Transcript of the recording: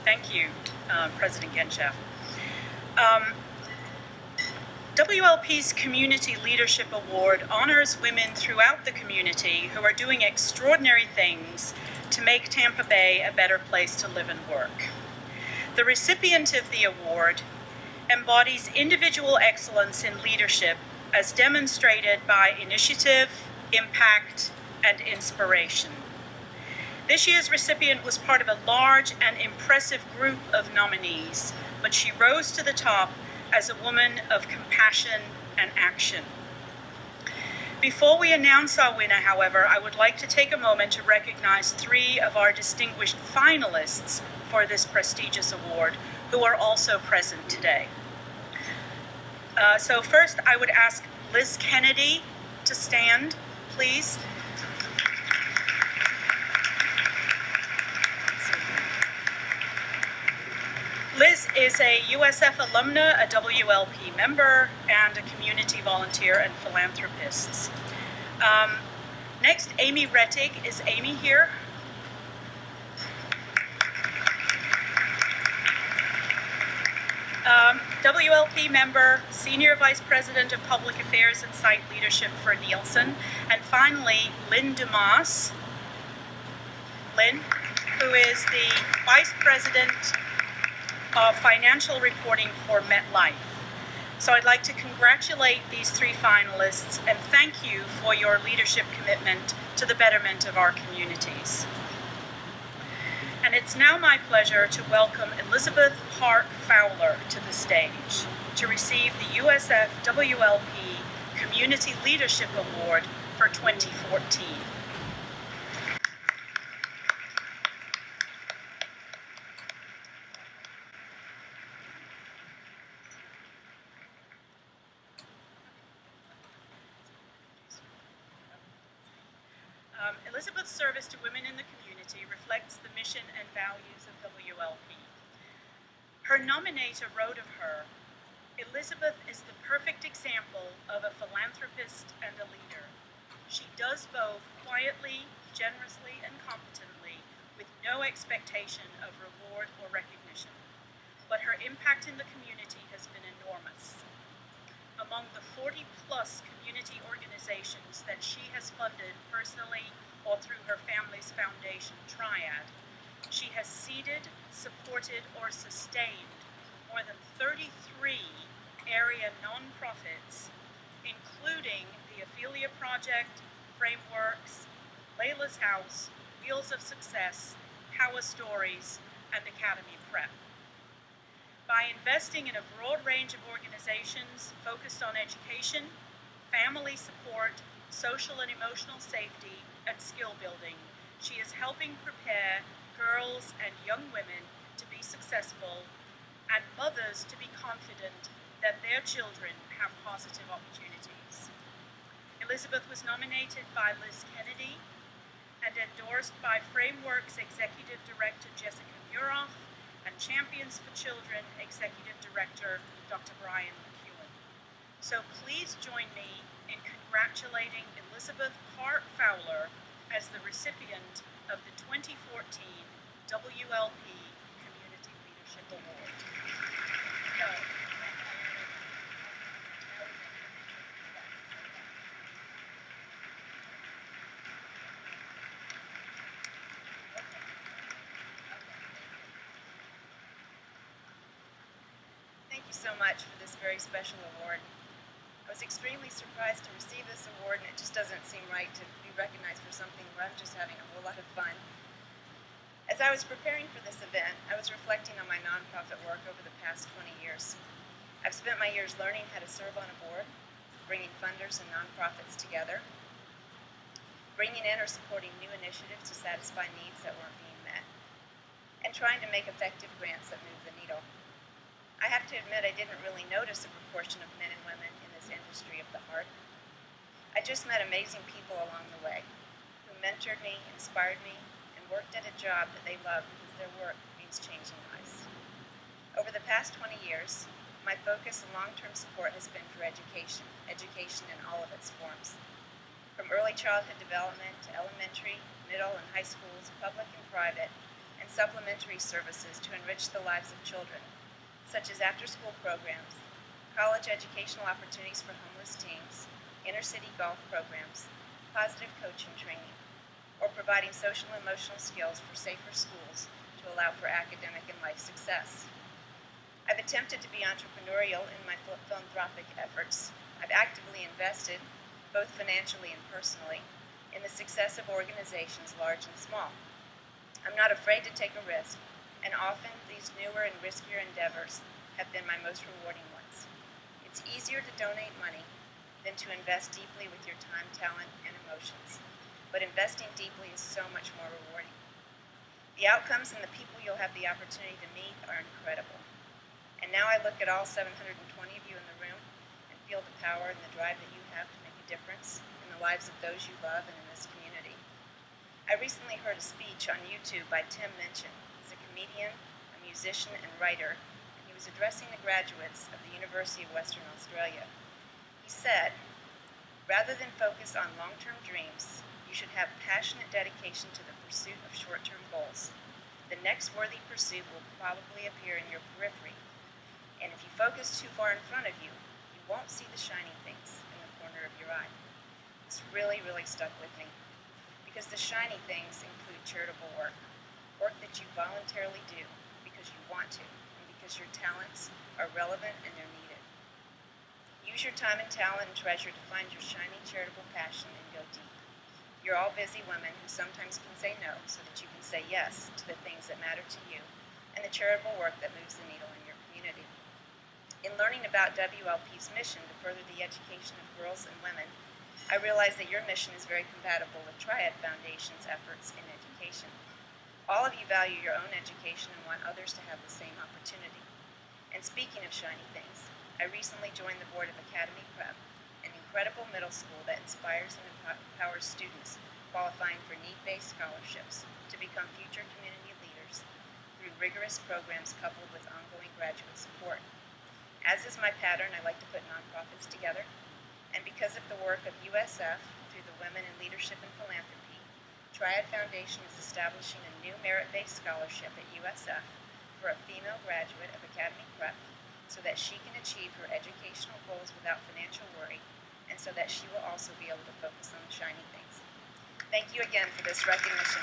Thank you, President Genchef. WLP's Community Leadership Award honors women throughout the community who are doing extraordinary things to make Tampa Bay a better place to live and work. The recipient of the award embodies individual excellence in leadership as demonstrated by initiative, impact, and inspiration. This year's recipient was part of a large and impressive group of nominees, but she rose to the top as a woman of compassion and action. Before we announce our winner, however, I would like to take a moment to recognize 3 of our distinguished finalists for this prestigious award, who are also present today. So first, I would ask Liz Kennedy to stand, please. Liz is a USF alumna, a WLP member, and a community volunteer and philanthropist. Next, Amy Rettig. Is Amy here? WLP member, Senior Vice President of Public Affairs and Site Leadership for Nielsen. And finally, Lynn Dumas. Lynn, who is the Vice President of Financial Reporting for MetLife. So I'd like to congratulate these 3 finalists and thank you for your leadership commitment to the betterment of our communities. And it's now my pleasure to welcome Elizabeth Park Fowler to the stage to receive the USF WLP Community Leadership Award for 2014. Elizabeth's service to women in the community reflects the mission and values of WLP. Her nominator wrote of her, "Elizabeth is the perfect example of a philanthropist and a leader. She does both quietly, generously, and competently with no expectation of reward or recognition. But her impact in the community has been enormous. Among the 40-plus community organizations that she has funded personally or through her family's foundation, Triad, she has seeded, supported, or sustained more than 33 area nonprofits, including the Ophelia Project, Frameworks, Layla's House, Wheels of Success, Power Stories, and Academy Prep. By investing in a broad range of organizations focused on education, family support, social and emotional safety, and skill building, she is helping prepare girls and young women to be successful and mothers to be confident that their children have positive opportunities." Elizabeth was nominated by Liz Kennedy and endorsed by Frameworks Executive Director Jessica Muroff and Champions for Children Executive Director Dr. Brian McEwen. So please join me in congratulating Elizabeth Park Fowler as the recipient of the 2014 WLP Community Leadership Award. Thank you so much for this very special award. I was extremely surprised to receive this award, and it just doesn't seem right to be recognized for something where I'm just having a whole lot of fun. As I was preparing for this event, I was reflecting on my nonprofit work over the past 20 years. I've spent my years learning how to serve on a board, bringing funders and nonprofits together, bringing in or supporting new initiatives to satisfy needs that weren't being met, and trying to make effective grants that move the needle. I have to admit I didn't really notice the proportion of men and women in this industry of the heart. I just met amazing people along the way who mentored me, inspired me, and worked at a job that they love because their work means changing lives. Over the past 20 years, my focus and long-term support has been for education in all of its forms. From early childhood development to elementary, middle, and high schools, public and private, and and supplementary services to enrich the lives of children, such as after-school programs, college educational opportunities for homeless teens, inner-city golf programs, positive coaching training, or providing social and emotional skills for safer schools to allow for academic and life success. I've attempted to be entrepreneurial in my philanthropic efforts. I've actively invested, both financially and personally, in the success of organizations large and small. I'm not afraid to take a risk, and often these newer and riskier endeavors have been my most rewarding ones. It's easier to donate money than to invest deeply with your time, talent, and emotions, but investing deeply is so much more rewarding. The outcomes and the people you'll have the opportunity to meet are incredible. And now I look at all 720 of you in the room and feel the power and the drive that you have to make a difference in the lives of those you love and in this community. I recently heard a speech on YouTube by Tim Minchin. He's a comedian, a musician, and writer, and he was addressing the graduates of the University of Western Australia. He said, "Rather than focus on long-term dreams, you should have passionate dedication to the pursuit of short-term goals. The next worthy pursuit will probably appear in your periphery, and if you focus too far in front of you, you won't see the shiny things in the corner of your eye." This really stuck with me, because the shiny things include charitable work that you voluntarily do because you want to, and because your talents are relevant and they're needed. Use your time and talent and treasure to find your shiny charitable passion and go deep. You're all busy women who sometimes can say no so that you can say yes to the things that matter to you and the charitable work that moves the needle in your community. In learning about WLP's mission to further the education of girls and women, I realized that your mission is very compatible with Triad Foundation's efforts in education. All of you value your own education and want others to have the same opportunity. And speaking of shiny things, I recently joined the board of Academy Prep, an incredible middle school that inspires and empowers students qualifying for need-based scholarships to become future community leaders through rigorous programs coupled with ongoing graduate support. As is my pattern, I like to put nonprofits together, and because of the work of USF through the Women in Leadership and Philanthropy, Triad Foundation is establishing a new merit-based scholarship at USF for a female graduate of Academy Prep so that she can achieve her educational goals without financial worry, and so that she will also be able to focus on the shiny things. Thank you again for this recognition.